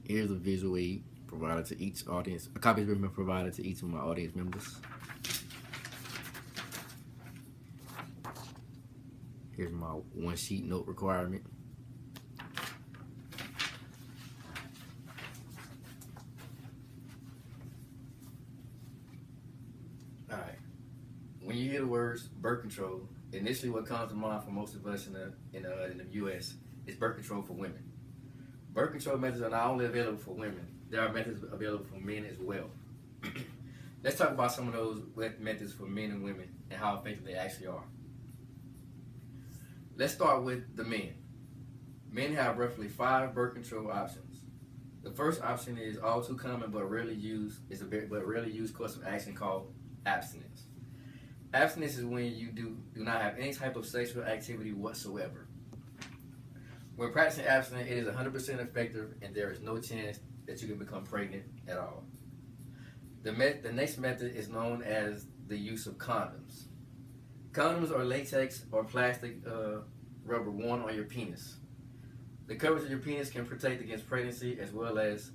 Here's a visual aid provided to each audience. A copy has been provided to each of my audience members. Here's my one sheet note requirement. Alright. When you hear the words birth control, initially what comes to mind for most of us in the US is birth control for women. Birth control methods are not only available for women, there are methods available for men as well. Let's talk about some of those methods for men and women and how effective they actually are. Let's start with the men. Men have roughly 5 birth control options. The first option is all too common but rarely used course of action called abstinence. Abstinence is when you do not have any type of sexual activity whatsoever. When practicing abstinence, it is 100% effective and there is no chance that you can become pregnant at all. The next method is known as the use of condoms. Condoms are latex or plastic rubber worn on your penis. The coverage of your penis can protect against pregnancy as well as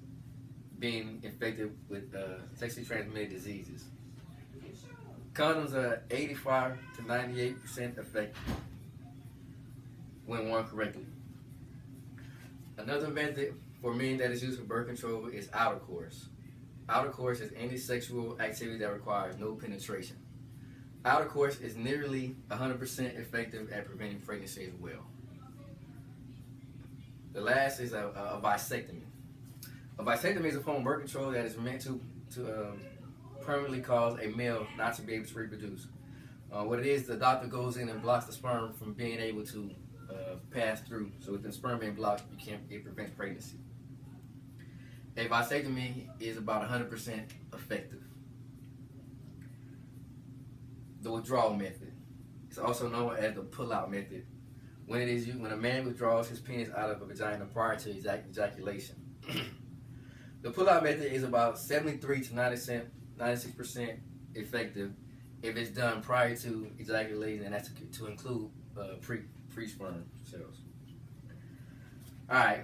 being infected with sexually transmitted diseases. Condoms are 85 to 98% effective when worn correctly. Another method for men that is used for birth control is outer course. Outer course is any sexual activity that requires no penetration. Outer course is nearly 100% effective at preventing pregnancy as well. The last is a vasectomy. A vasectomy is a form of birth control that is meant to permanently cause a male not to be able to reproduce. What it is, the doctor goes in and blocks the sperm from being able to pass through. So with the sperm being blocked, it prevents pregnancy. A vasectomy is about 100% effective. The withdrawal method is also known as the pull-out method. When a man withdraws his penis out of a vagina prior to ejaculation. The pull-out method is about 73 to 96% effective if it's done prior to ejaculation, and that's to include pre-sperm cells. Alright,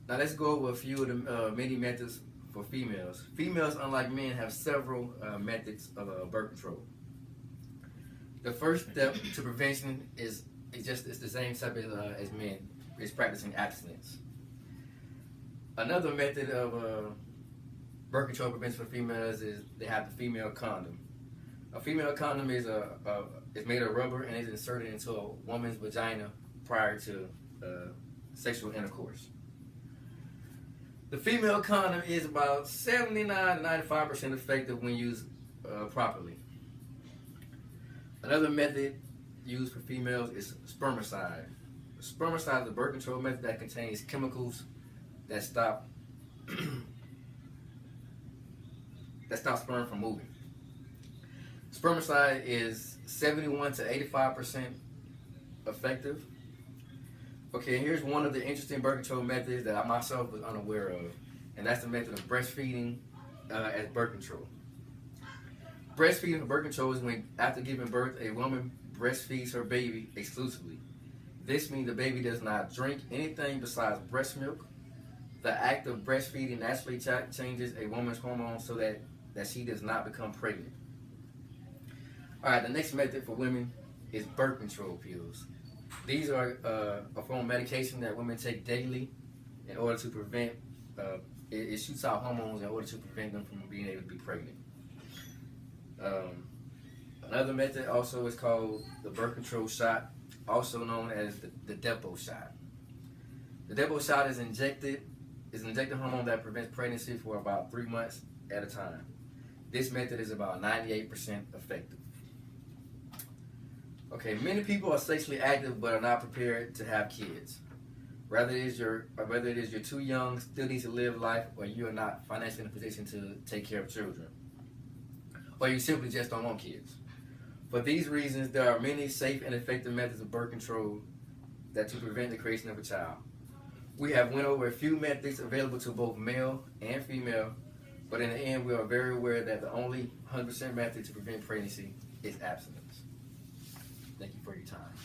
now let's go over a few of the many methods for females. Females, unlike men, have several methods of birth control. The first step to prevention is the same step as men, is practicing abstinence. Another method of birth control prevention for females is they have the female condom. A female condom is made of rubber and is inserted into a woman's vagina prior to sexual intercourse. The female condom is about 79 to 95% effective when used properly. Another method used for females is spermicide. Spermicide is a birth control method that contains chemicals that stop sperm from moving. Spermicide is 71 to 85% effective. Okay, here's one of the interesting birth control methods that I myself was unaware of, and that's the method of breastfeeding as birth control. Breastfeeding for birth control is when, after giving birth, a woman breastfeeds her baby exclusively. This means the baby does not drink anything besides breast milk. The act of breastfeeding naturally changes a woman's hormones so that she does not become pregnant. Alright, the next method for women is birth control pills. These are a form of medication that women take daily in order to prevent, it shoots out hormones in order to prevent them from being able to be pregnant. Another method also is called the birth control shot, also known as the Depo shot. The Depo shot is injected hormone that prevents pregnancy for about 3 months at a time. This method is about 98% effective. Okay, many people are sexually active but are not prepared to have kids. Whether it is you're too young, still need to live life, or you are not financially in a position to take care of children, or you simply just don't want kids. For these reasons, there are many safe and effective methods of birth control that to prevent the creation of a child. We have went over a few methods available to both male and female, but in the end, we are very aware that the only 100% method to prevent pregnancy is abstinence. Thank you for your time.